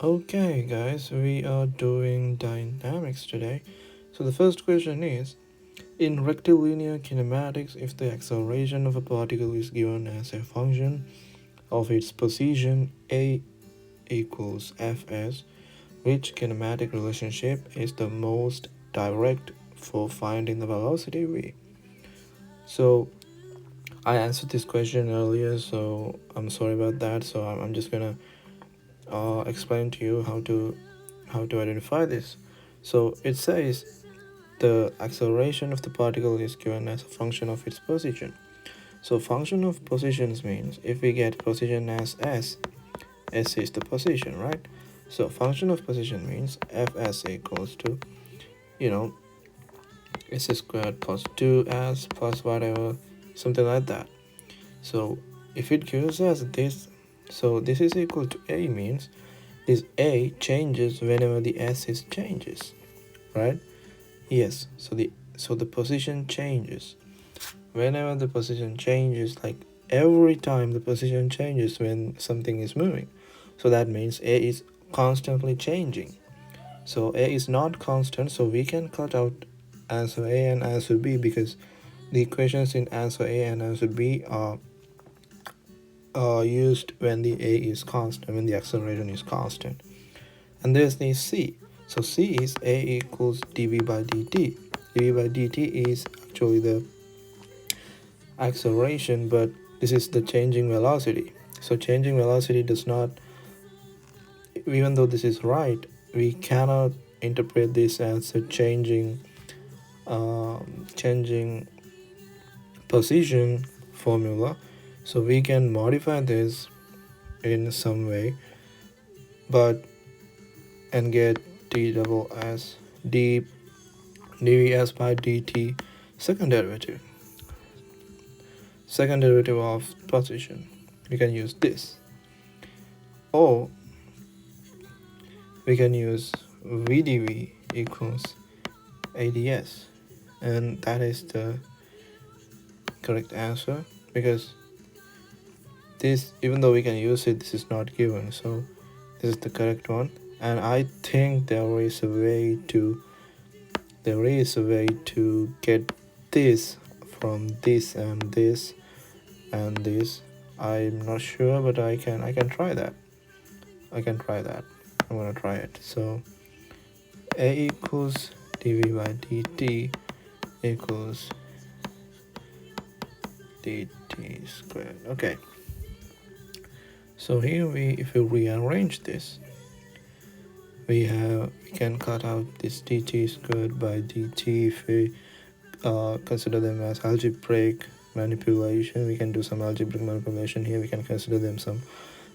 Okay, guys, we are doing dynamics today. So the first question is, in rectilinear kinematics, if the acceleration of a particle is given as a function of its position a equals fs, which kinematic relationship is the most direct for finding the velocity v? So I answered this question earlier, so I'm sorry about that. So I'm just gonna explain to you how to identify this. So it says the acceleration of the particle is given as a function of its position. So function of positions means if we get position as s is the position, right? So function of position means fs equals to, you know, s squared plus 2s plus whatever, something like that. So if it gives us this, so this is equal to a means this a changes whenever the s is changes, right? Yes, so the position changes whenever the position changes, like every time the position changes when something is moving. So that means a is constantly changing. So a is not constant, so we can cut out answer a and answer b, because the equations in answer a and answer b are used when the a is constant, when the acceleration is constant. And there's the c. So c is a equals dv by dt. dv by dt is actually the acceleration, but this is the changing velocity. So changing velocity does not, even though this is right, we cannot interpret this as a changing position formula. So we can modify this in some way, but and get d double s d dvs by dt second derivative of position. We can use this, or we can use vdv equals ads, and that is the correct answer, because this, even though we can use it, this is not given, so this is the correct one. And I think there is a way to get this from this and this and this. I'm not sure, but I can try that. I'm gonna try it. So a equals dv by dt equals dt squared. Okay, so here if we rearrange this, we can cut out this dt squared by dt. If we consider them as algebraic manipulation, we can do some algebraic manipulation here. We can consider them some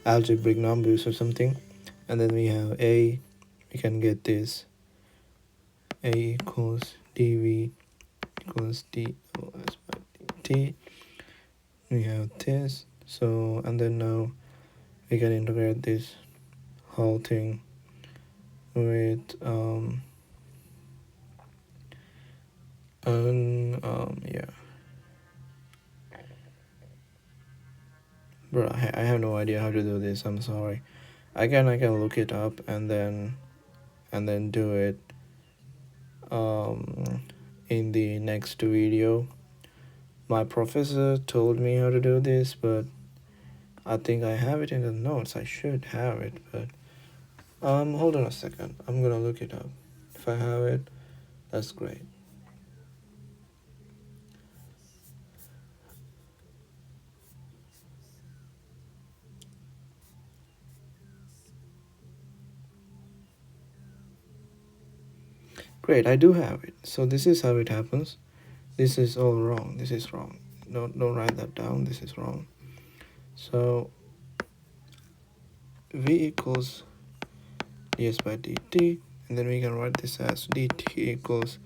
algebraic numbers or something, and then we have a, we can get this a equals dv equals ds by dt. We have this. So, and then now we can integrate this whole thing with yeah, bro, I have no idea how to do this. I'm sorry. I can look it up and then do it in the next video. My professor told me how to do this, but I think I have it in the notes. I should have it, but hold on a second. I'm gonna look it up. If I have it, that's great. Great, I do have it. So this is how it happens. This is all wrong. This is wrong. Don't write that down. This is wrong. So v equals ds by dt, and then we can write this as dt equals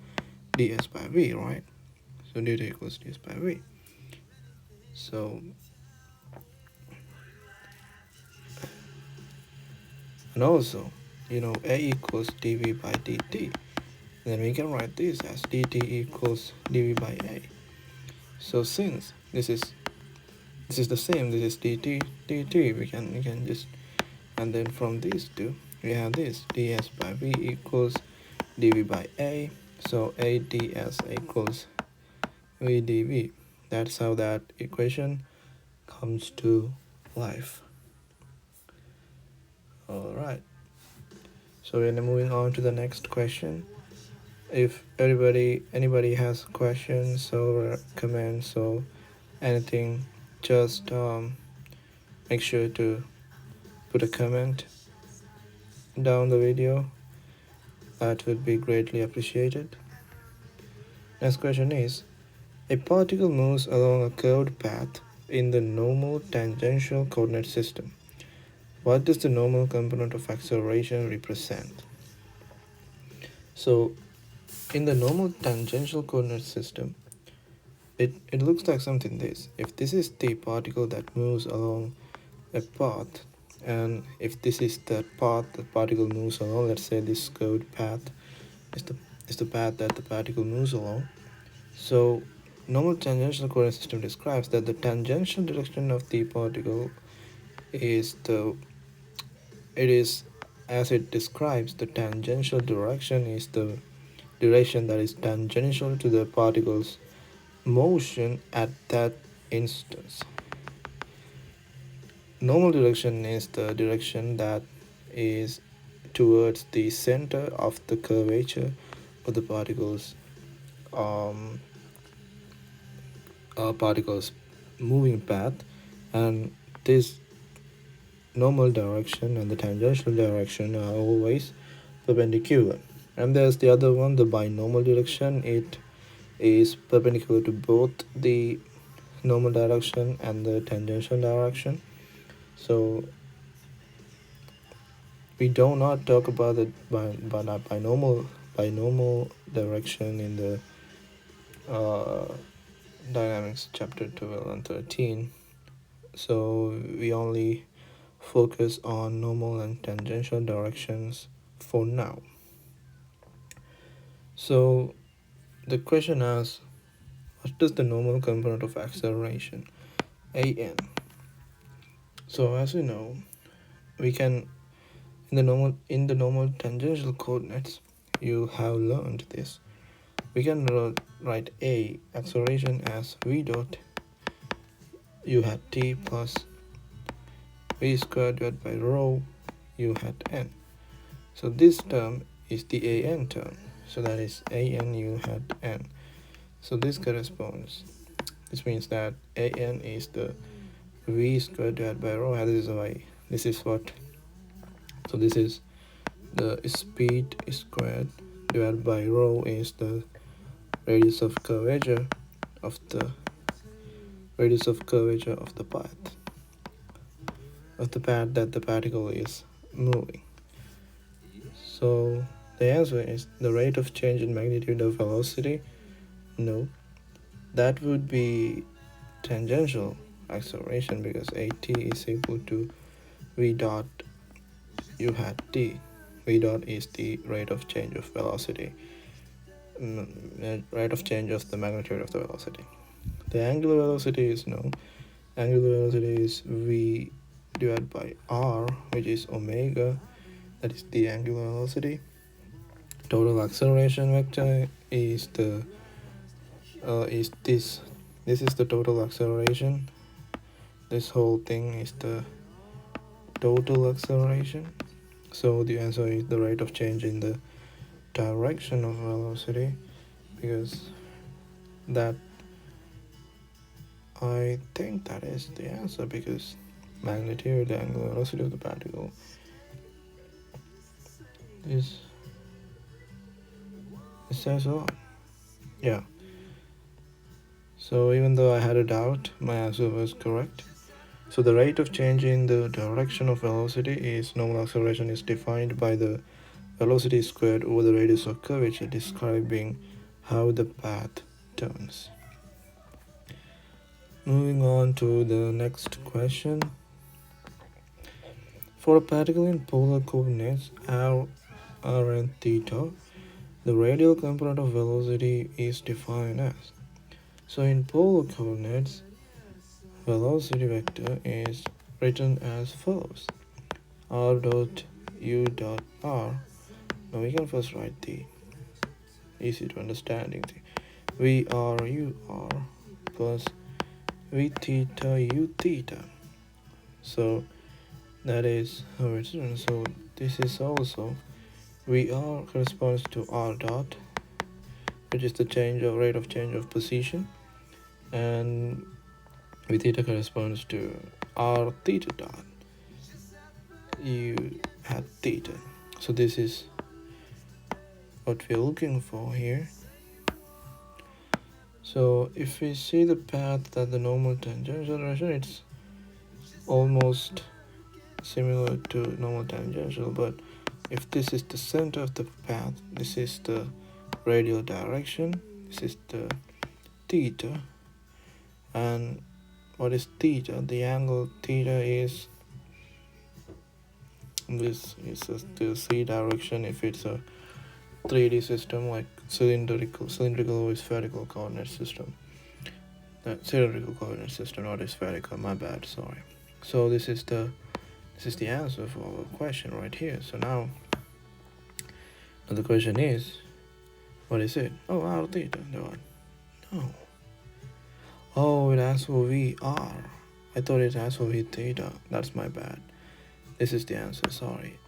ds by v, right? So dt equals ds by v. So, and also, a equals dv by dt. Then we can write this as dt equals dv by a. So since this is the same, this is dt, we can just, and then from these two we have this ds by v equals dv by a. So a ds equals v dv. That's how that equation comes to life. Alright, so we're moving on to the next question. If anybody has questions or comments or anything, just make sure to put a comment down the video. That would be greatly appreciated. Next question is, a particle moves along a curved path in the normal tangential coordinate system. What does the normal component of acceleration represent? So in the normal tangential coordinate system, it looks like something this. If this is the particle that moves along a path, and if this is the path the particle moves along, let's say this curved path is the path that the particle moves along. So normal tangential coordinate system describes that the tangential direction of the particle is as it describes, the tangential direction is the direction that is tangential to the particle's motion at that instance. Normal direction is the direction that is towards the center of the curvature of the particle's moving path, and this normal direction and the tangential direction are always perpendicular. And there's the other one, the binormal direction. It is perpendicular to both the normal direction and the tangential direction. So we do not talk about the binormal direction in the dynamics chapter 12 and 13. So we only focus on normal and tangential directions for now. So the question asks, what does the normal component of acceleration, an? So as we know, we can in the normal tangential coordinates, you have learned this. We can write a acceleration as v dot u hat t plus v squared divided by rho u hat n. So this term is the an term. So that is an u hat n. So this means that an is the v squared divided by rho. This is what. So this is the speed squared divided by rho is the radius of curvature of the path that the particle is moving. So the answer is the rate of change in magnitude of velocity. No, that would be tangential acceleration, because at is equal to v dot u hat t. V dot is the rate of change of velocity, rate of change of the magnitude of the velocity. The angular velocity is known. Angular velocity is v divided by r, which is omega. That is the angular velocity. Total acceleration vector is this. This is the total acceleration. This whole thing is the total acceleration. So the answer is the rate of change in the direction of velocity, because that, I think that is the answer, because magnitude, the angular velocity of the particle is, it says a lot. Yeah. So even though I had a doubt, my answer was correct. So the rate of change in the direction of velocity is normal acceleration is defined by the velocity squared over the radius of curvature, describing how the path turns. Moving on to the next question. For a particle in polar coordinates r and theta, the radial component of velocity is defined as. So in polar coordinates, velocity vector is written as follows: r dot u dot r. Now we can first write the easy to understanding the v r u r plus v theta u theta. So that is how it's written. So this is also vr corresponds to r dot, which is the rate of change of position, and v theta corresponds to r theta dot u hat theta. So this is what we're looking for here. So if we see the path that the normal tangential direction, it's almost similar to normal tangential, but if this is the center of the path, this is the radial direction, this is the theta, and what is theta? The angle theta is this is the c direction if it's a 3D system like cylindrical or spherical coordinate system. Cylindrical coordinate system, not spherical, my bad, sorry. So this is the answer for our question right here. So now the question is, what is it? Oh, r theta. No. Oh, it asks for VR. I thought it asked for v theta. That's my bad. This is the answer, sorry.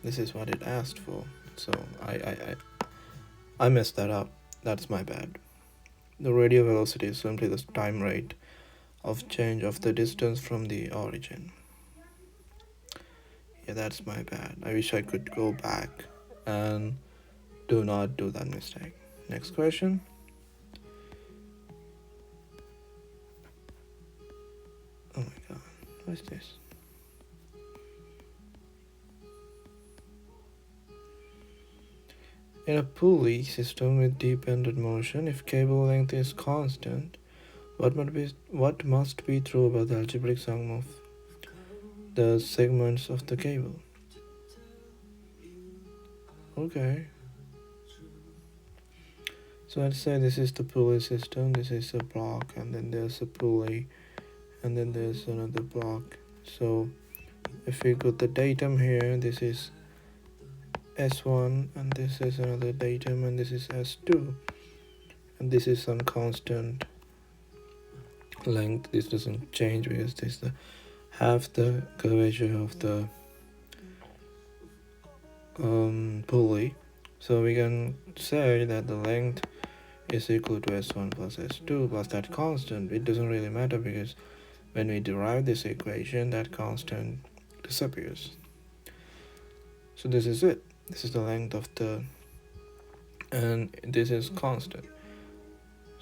This is what it asked for. So I messed that up. That's my bad. The radial velocity is simply the time rate of change of the distance from the origin. Yeah, that's my bad. I wish I could go back and do not do that mistake. Next question. Oh my god, what is this? In a pulley system with dependent motion, if cable length is constant, what must be true about the algebraic sum of the segments of the cable? Okay. So let's say this is the pulley system, this is a block, and then there's a pulley, and then there's another block. So if we got the datum here, this is S1, and this is another datum, and this is S2, and this is some constant length. This doesn't change because this is the half the curvature of the pulley. So we can say that the length is equal to S1 plus S2 plus that constant. It doesn't really matter because when we derive this equation, that constant disappears. So this is it. This is the length of the, and this is constant.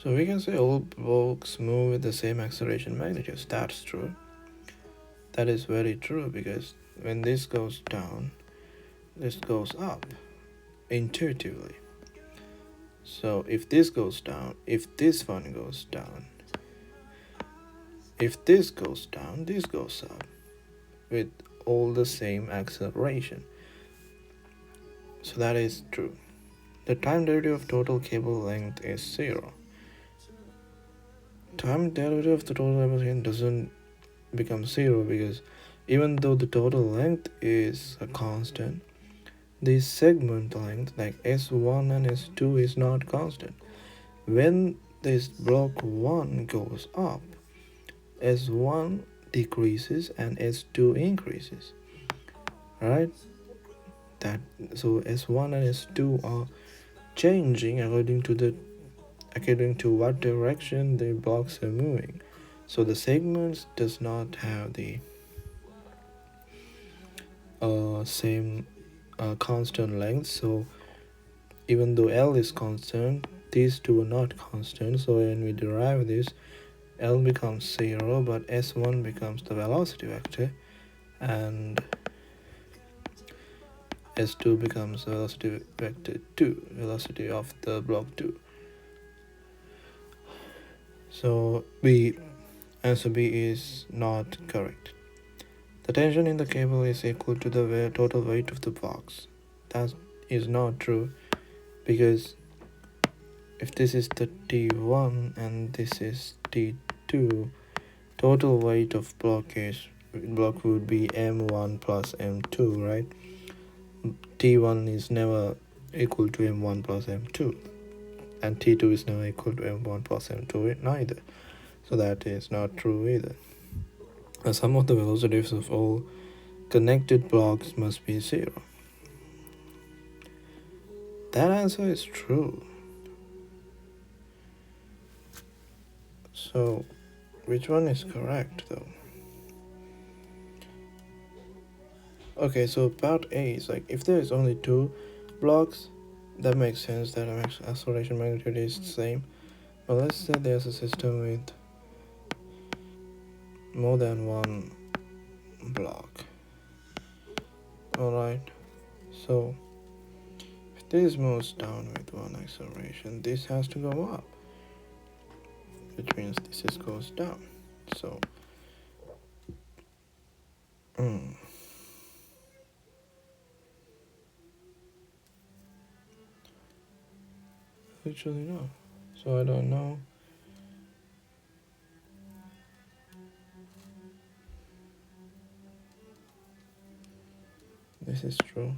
So we can say all blocks move with the same acceleration magnitude. That's true. That is very true because when this goes down, this goes up intuitively. So if this goes down, if this one goes down, if this goes down, this goes up with all the same acceleration. So that is true. The time derivative of total cable length is 0. Time derivative of the total cable length doesn't become 0 because even though the total length is a constant, the segment length like S1 and S2 is not constant. When this block 1 goes up, S1 decreases and S2 increases, right? So S1 and S2 are changing according to what direction the blocks are moving. So the segments does not have the same constant length. So even though L is constant, these two are not constant. So when we derive this, L becomes 0, but S1 becomes the velocity vector, and S2 becomes velocity vector 2, velocity of the block 2. So answer B is not correct. The tension in the cable is equal to the total weight of the box. That is not true because if this is the T1 and this is T2, total weight of block would be M1 plus M2, right? T1 is never equal to m1 plus m2, and T2 is never equal to m1 plus m2 neither. So that is not true either. The sum of the velocities of all connected blocks must be 0. That answer is true. So, which one is correct though? Okay, so part A is like, if there is only 2 blocks, that makes sense that acceleration magnitude is the same. But let's say there's a system with more than 1 block. Alright, so if this moves down with 1 acceleration, this has to go up, which means this goes down. So actually no, so I don't know. This is true.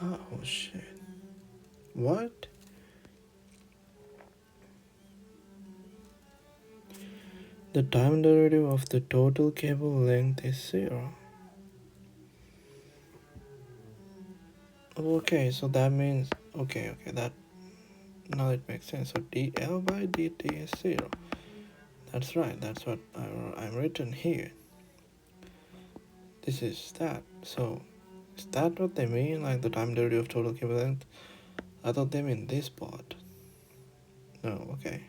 Oh shit, what? The time derivative of the total cable length is 0. Okay, so that means okay, that now it makes sense. So dl by dt is 0. That's right, that's what I'm written here. This is that. So is that what they mean, like the time derivative of total cable length? I thought they mean this part. No, okay.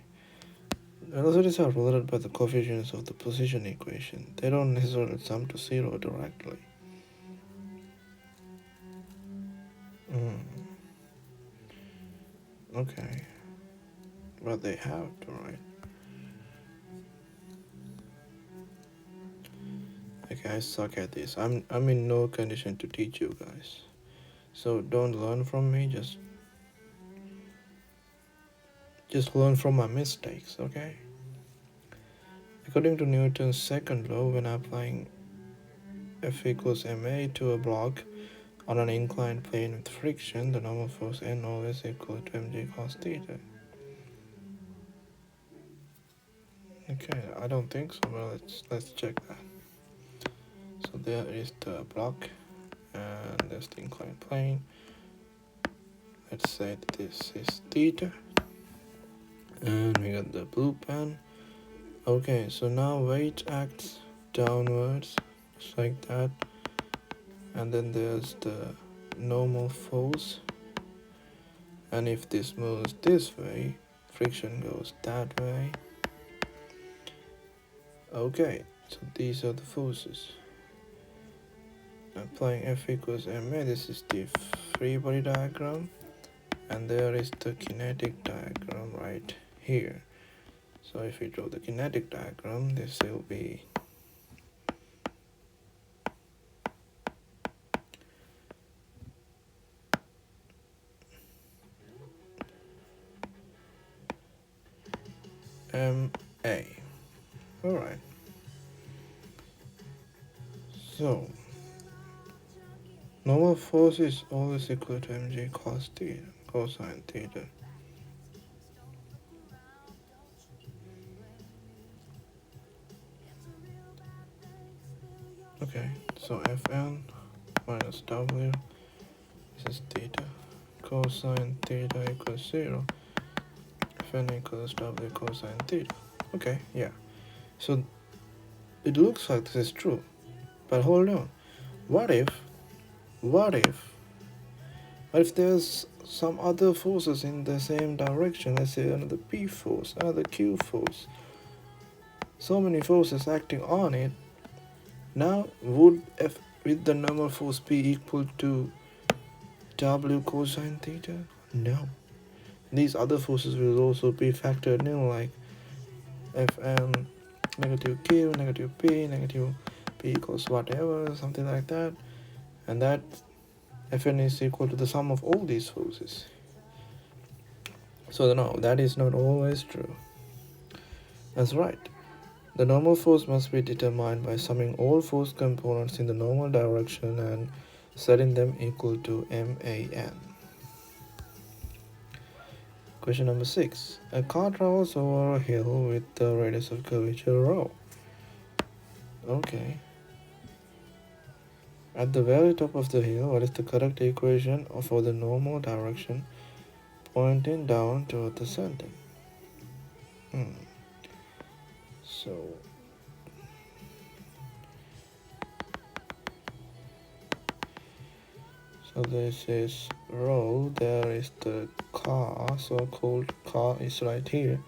Velocities are related by the coefficients of the position equation. They don't necessarily sum to 0 directly. Okay, but they have to, right? Okay, I suck at this. I'm in no condition to teach you guys. So don't learn from me, just learn from my mistakes, okay? According to Newton's second law, when applying F equals ma to a block on an inclined plane with friction, the normal force N always equal to mg cos theta. Okay, I don't think so, but let's check that. So there is the block, and there's the inclined plane. Let's say that this is theta, and we got the blue pen. Okay, so now weight acts downwards, just like that, and then there's the normal force, and if this moves this way, friction goes that way. Okay, so these are the forces. Applying F equals ma, this is the free body diagram, and there is the kinetic diagram right here. So if we draw the kinetic diagram, this will be ma. Alright, so normal force is always equal to mg cos theta, cosine theta. Okay, so Fn minus W, this is theta, cosine theta equals 0, Fn equals W cosine theta. Okay, yeah. So it looks like this is true, but hold on. What if there's some other forces in the same direction? Let's say another P force, another Q force. So many forces acting on it. Now, would F with the normal force be equal to W cosine theta? No. These other forces will also be factored in, like Fn negative Q, negative P, negative P equals whatever, something like that. And that Fn is equal to the sum of all these forces. So no, that is not always true. That's right. The normal force must be determined by summing all force components in the normal direction and setting them equal to MAN. Question number 6. A car travels over a hill with the radius of curvature rho. Okay. At the very top of the hill, what is the correct equation for the normal direction pointing down toward the center? So this is rho, there is the car, so-called car is right here.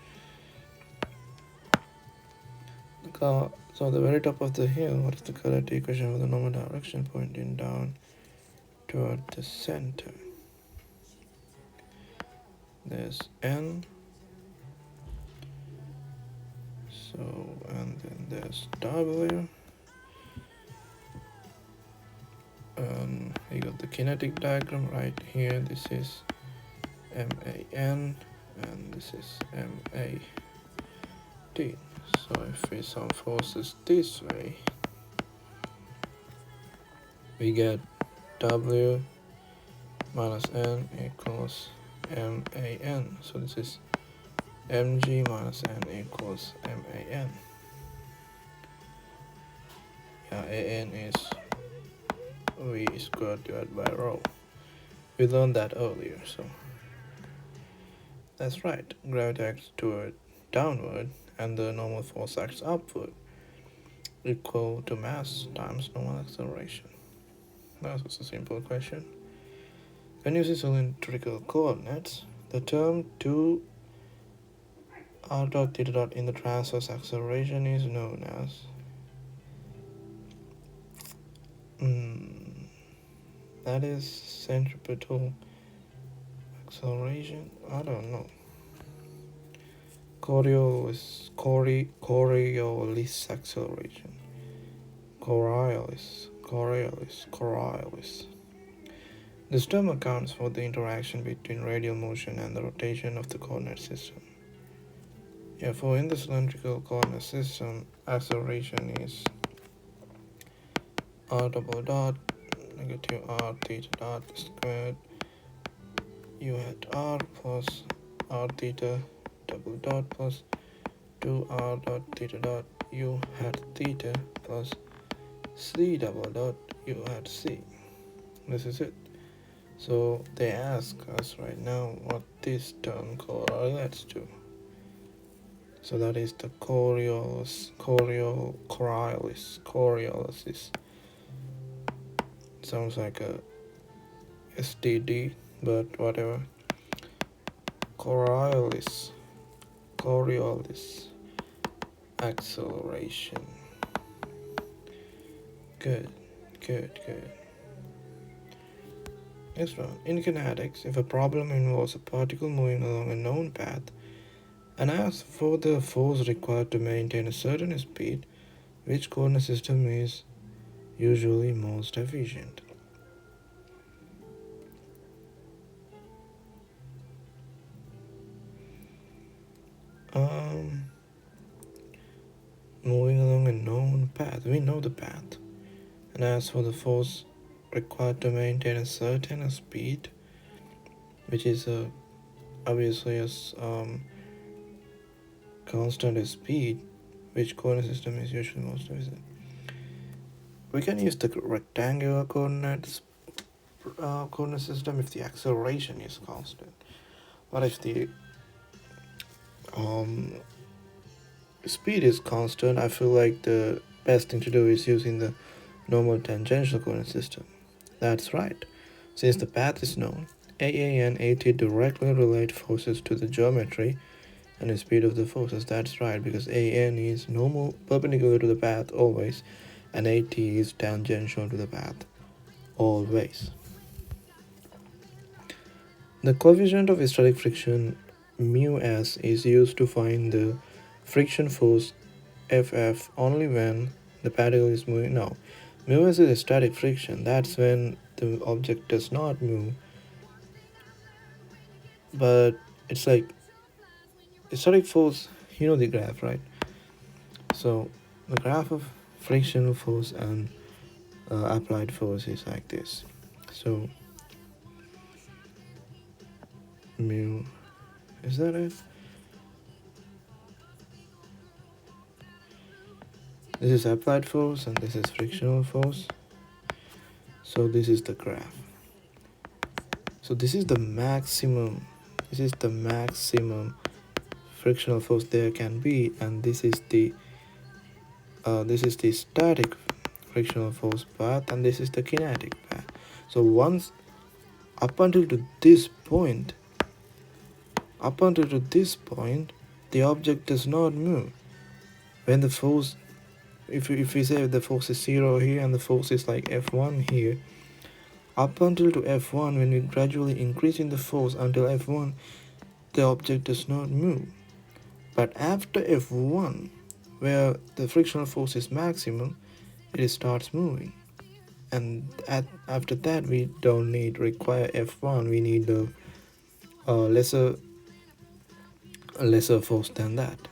The car, so the very top of the hill, what is the correct equation for the normal direction pointing down toward the center? There's N, and then there's W, and you got the kinetic diagram right here. This is MAN and this is MAT. So if we sum forces this way, we get W minus N equals MAN. So this is mg minus n equals MAN. Yeah, AN is V squared divided by rho. We learned that earlier, so that's right. Gravity acts toward downward and the normal force acts upward, equal to mass times normal acceleration. That was a simple question. When using cylindrical coordinates, the term 2 r dot theta dot in the transverse acceleration is known as that is centripetal acceleration. I don't know. Coriolis acceleration. Coriolis. This term accounts for the interaction between radial motion and the rotation of the coordinate system. Therefore, in the cylindrical coordinate system, acceleration is r double dot negative r theta dot squared u hat r plus r theta double dot plus 2r dot theta dot u hat theta plus c double dot u hat c. This is it. So they ask us right now what this term correlates to. So that is the Coriolis. Sounds like a STD, but whatever. Coriolis acceleration. Good. Next one. In kinetics, if a problem involves a particle moving along a known path and asks for the force required to maintain a certain speed, which coordinate system is usually most efficient? Moving along a known path, we know the path, and as for the force required to maintain a certain speed, which is obviously a constant speed, which coordinate system is usually most efficient? We can use the rectangular coordinate system if the acceleration is constant. But if the speed is constant, I feel like the best thing to do is using the normal tangential coordinate system. That's right. Since the path is known, AA and AT directly relate forces to the geometry and the speed of the forces. That's right, because AN is normal perpendicular to the path always, and AT is tangential to the path always. The coefficient of static friction μs is used to find the friction force FF only when the particle is moving. Now, μs is a static friction. That's when the object does not move. But it's like static force, you know the graph, right? So the graph of frictional force and applied force is like this. So mu, is that it? This is applied force and this is frictional force. So this is the graph. So this is the maximum. This is the maximum frictional force there can be, and this is the static frictional force path, and this is the kinetic path. So once up until to this point, the object does not move. When the force, if we say the force is 0 here and the force is like F1 here, up until to F1, when we gradually increasing the force until F1, the object does not move. But after F1, where the frictional force is maximum, it starts moving. And after that, we don't require F1. We need a lesser force than that.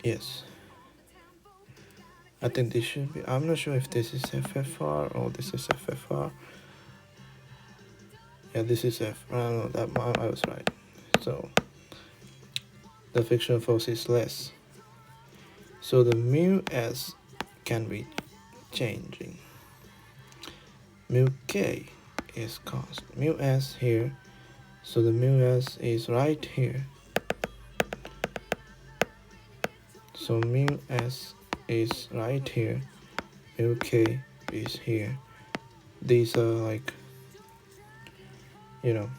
Yes, I think this should be. I'm not sure if this is FFR or this is FFR. Yeah, this is F. No, that I was right. So the frictional force is less. So the mu s can be changing. Mu k is constant. Mu s here. So the mu s is right here. So mu s is right here. Mu k is here. These are like, so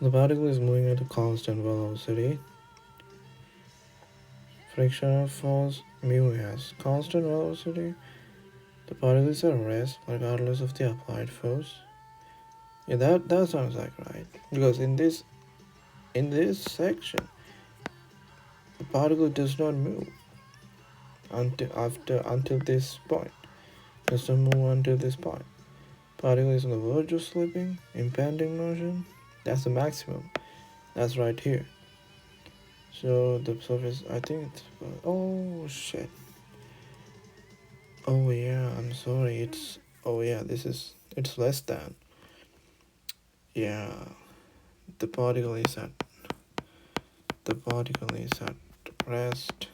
the particle is moving at a constant velocity. Frictional force mu s, constant velocity. The particle is at rest regardless of the applied force. Yeah, that sounds like right, because in this section, the particle does not move until this point. Does not move until this point. Particle is on the verge of slipping, impending motion. That's the maximum. That's right here. So the surface, I think it's, oh shit. Oh yeah, I'm sorry. It's, oh yeah, it's less than. Yeah, the particle is at rest.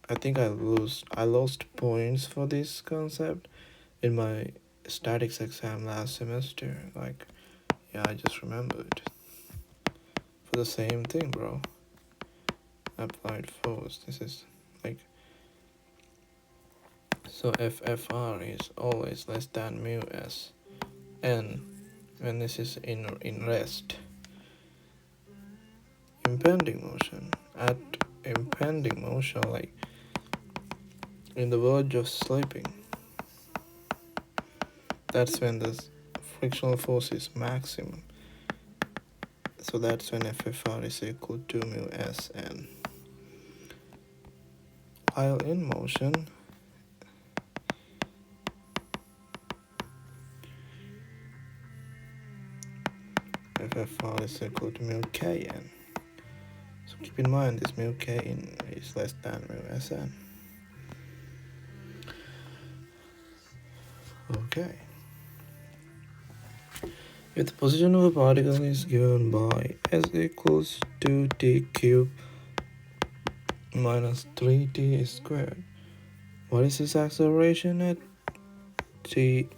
I think I lost points for this concept in my statics exam last semester. Like, yeah, I just remembered for the same thing, bro. Applied force. This is like, so FFR is always less than mu s, and when this is in rest. Impending motion. At impending motion, like in the verge of slipping, that's when the frictional force is maximum. So that's when FFR is equal to mu Sn. While in motion, FFR is equal to mu Kn. So keep in mind this mu Kn is less than mu Sn. Okay. If the position of a particle is given by s equals 2t cubed minus 3t squared, what is its acceleration at t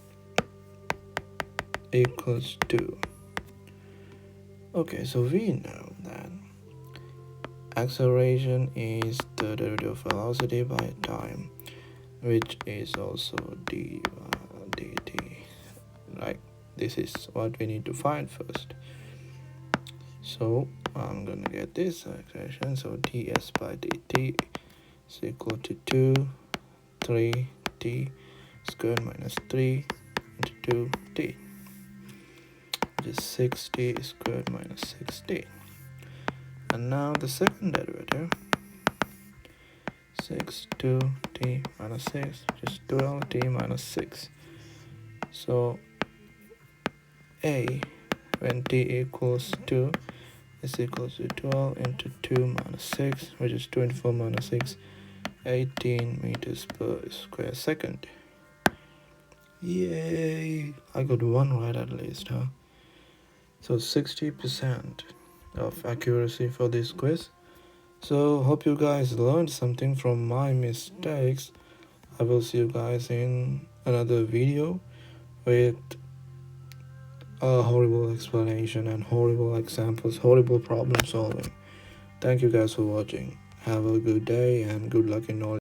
equals 2? Okay, so we know that acceleration is the derivative of velocity by time, which is also dt. Right, this is what we need to find first. So I'm gonna get this expression. So ds by dt is equal to 3t squared minus 3 into 2t, which is 6t squared minus 6t. And now the second derivative, 6 2t minus 6, which is 12t minus 6. So a, when t equals 2, is equal to 12 into 2 minus 6, which is 24 minus 6, 18 meters per square second. Yay! I got one right at least, huh? So 60% of accuracy for this quiz. So hope you guys learned something from my mistakes. I will see you guys in another video with a horrible explanation and horrible examples, horrible problem solving. Thank you guys for watching. Have a good day and good luck in all